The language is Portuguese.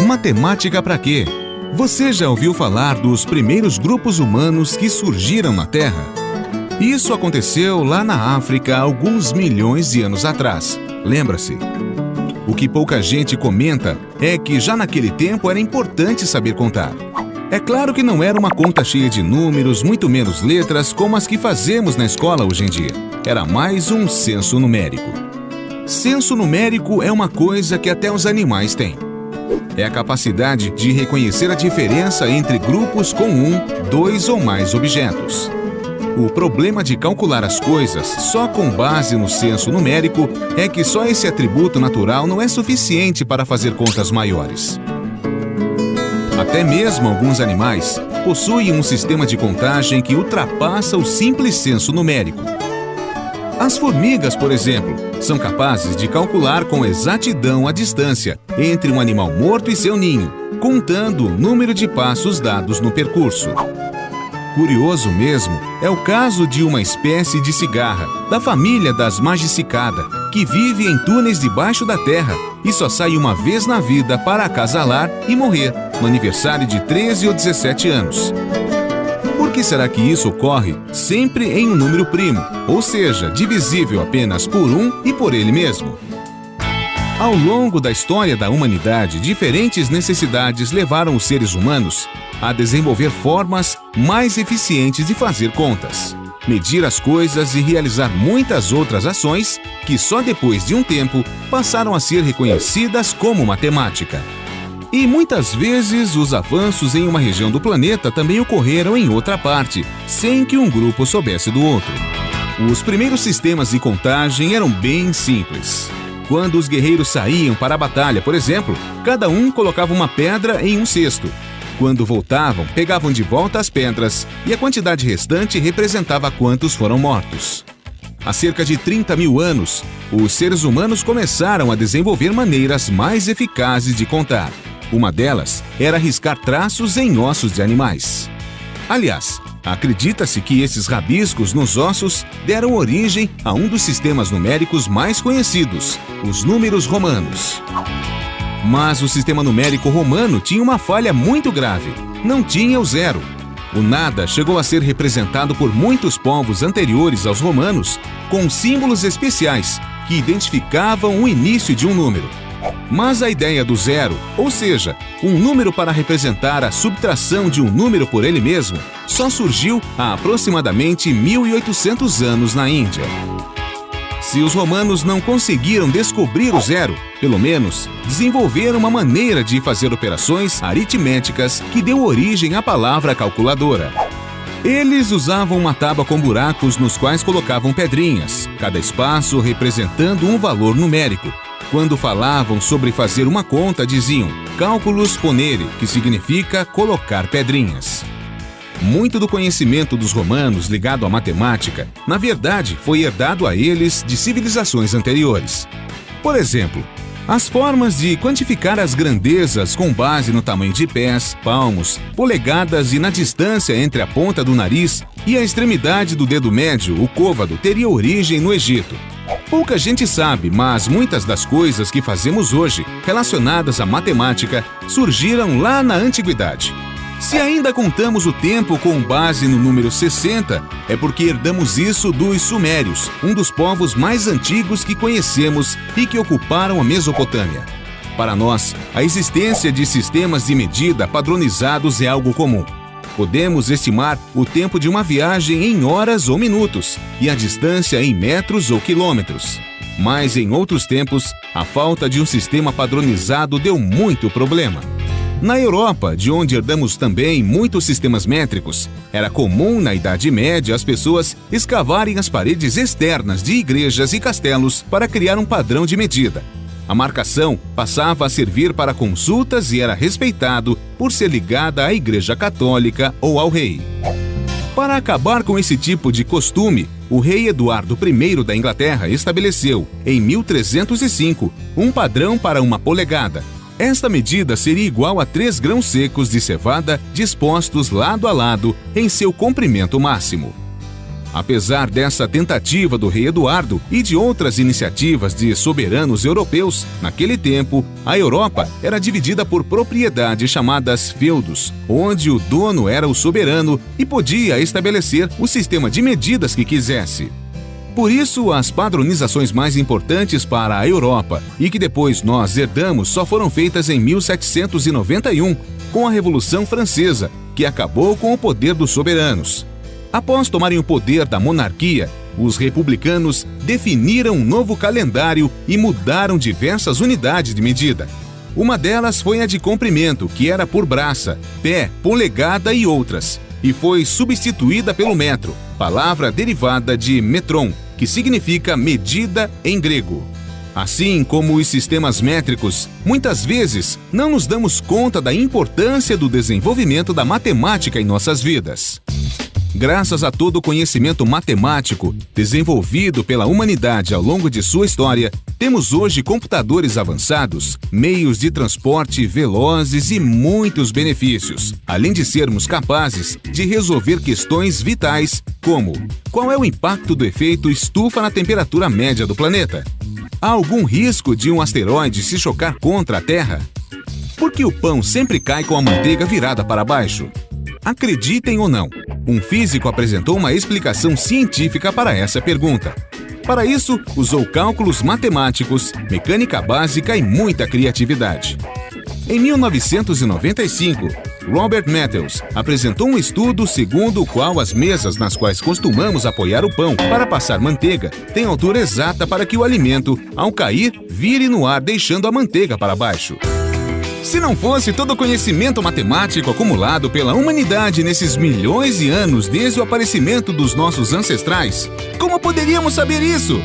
Matemática para quê? Você já ouviu falar dos primeiros grupos humanos que surgiram na Terra? Isso aconteceu lá na África há alguns milhões de anos atrás. Lembra-se? O que pouca gente comenta é que já naquele tempo era importante saber contar. É claro que não era uma conta cheia de números, muito menos letras, como as que fazemos na escola hoje em dia. Era mais um censo numérico. Censo numérico é uma coisa que até os animais têm. É a capacidade de reconhecer a diferença entre grupos com um, dois ou mais objetos. O problema de calcular as coisas só com base no censo numérico é que só esse atributo natural não é suficiente para fazer contas maiores. Até mesmo alguns animais possuem um sistema de contagem que ultrapassa o simples censo numérico. As formigas, por exemplo, são capazes de calcular com exatidão a distância entre um animal morto e seu ninho, contando o número de passos dados no percurso. Curioso mesmo é o caso de uma espécie de cigarra, da família das Magicicada, que vive em túneis debaixo da terra e só sai uma vez na vida para acasalar e morrer, no aniversário de 13 ou 17 anos. Por que será que isso ocorre sempre em um número primo, ou seja, divisível apenas por um e por ele mesmo? Ao longo da história da humanidade, diferentes necessidades levaram os seres humanos a desenvolver formas mais eficientes de fazer contas, medir as coisas e realizar muitas outras ações que só depois de um tempo passaram a ser reconhecidas como matemática. E muitas vezes os avanços em uma região do planeta também ocorreram em outra parte, sem que um grupo soubesse do outro. Os primeiros sistemas de contagem eram bem simples. Quando os guerreiros saíam para a batalha, por exemplo, cada um colocava uma pedra em um cesto. Quando voltavam, pegavam de volta as pedras e a quantidade restante representava quantos foram mortos. Há cerca de 30 mil anos, os seres humanos começaram a desenvolver maneiras mais eficazes de contar. Uma delas era riscar traços em ossos de animais. Aliás, acredita-se que esses rabiscos nos ossos deram origem a um dos sistemas numéricos mais conhecidos, os números romanos. Mas o sistema numérico romano tinha uma falha muito grave. Não tinha o zero. O nada chegou a ser representado por muitos povos anteriores aos romanos com símbolos especiais que identificavam o início de um número. Mas a ideia do zero, ou seja, um número para representar a subtração de um número por ele mesmo, só surgiu há aproximadamente 1800 anos na Índia. Se os romanos não conseguiram descobrir o zero, pelo menos desenvolveram uma maneira de fazer operações aritméticas que deu origem à palavra calculadora. Eles usavam uma tábua com buracos nos quais colocavam pedrinhas, cada espaço representando um valor numérico. Quando falavam sobre fazer uma conta, diziam cálculos ponere, que significa colocar pedrinhas. Muito do conhecimento dos romanos ligado à matemática, na verdade, foi herdado a eles de civilizações anteriores. Por exemplo, as formas de quantificar as grandezas com base no tamanho de pés, palmos, polegadas e na distância entre a ponta do nariz e a extremidade do dedo médio, o côvado, teria origem no Egito. Pouca gente sabe, mas muitas das coisas que fazemos hoje, relacionadas à matemática, surgiram lá na antiguidade. Se ainda contamos o tempo com base no número 60, é porque herdamos isso dos sumérios, um dos povos mais antigos que conhecemos e que ocuparam a Mesopotâmia. Para nós, a existência de sistemas de medida padronizados é algo comum. Podemos estimar o tempo de uma viagem em horas ou minutos e a distância em metros ou quilômetros. Mas em outros tempos, a falta de um sistema padronizado deu muito problema. Na Europa, de onde herdamos também muitos sistemas métricos, era comum na Idade Média as pessoas escavarem as paredes externas de igrejas e castelos para criar um padrão de medida. A marcação passava a servir para consultas e era respeitado por ser ligada à Igreja Católica ou ao rei. Para acabar com esse tipo de costume, o rei Eduardo I da Inglaterra estabeleceu, em 1305, um padrão para uma polegada. Esta medida seria igual a 3 grãos secos de cevada dispostos lado a lado em seu comprimento máximo. Apesar dessa tentativa do rei Eduardo e de outras iniciativas de soberanos europeus, naquele tempo, a Europa era dividida por propriedades chamadas feudos, onde o dono era o soberano e podia estabelecer o sistema de medidas que quisesse. Por isso, as padronizações mais importantes para a Europa e que depois nós herdamos só foram feitas em 1791, com a Revolução Francesa, que acabou com o poder dos soberanos. Após tomarem o poder da monarquia, os republicanos definiram um novo calendário e mudaram diversas unidades de medida. Uma delas foi a de comprimento, que era por braça, pé, polegada e outras, e foi substituída pelo metro, palavra derivada de metron, que significa medida em grego. Assim como os sistemas métricos, muitas vezes não nos damos conta da importância do desenvolvimento da matemática em nossas vidas. Graças a todo o conhecimento matemático desenvolvido pela humanidade ao longo de sua história, temos hoje computadores avançados, meios de transporte velozes e muitos benefícios, além de sermos capazes de resolver questões vitais como: qual é o impacto do efeito estufa na temperatura média do planeta? Há algum risco de um asteroide se chocar contra a Terra? Por que o pão sempre cai com a manteiga virada para baixo? Acreditem ou não, um físico apresentou uma explicação científica para essa pergunta. Para isso, usou cálculos matemáticos, mecânica básica e muita criatividade. Em 1995, Robert Matthews apresentou um estudo segundo o qual as mesas nas quais costumamos apoiar o pão para passar manteiga têm altura exata para que o alimento, ao cair, vire no ar deixando a manteiga para baixo. Se não fosse todo o conhecimento matemático acumulado pela humanidade nesses milhões de anos desde o aparecimento dos nossos ancestrais, como poderíamos saber isso?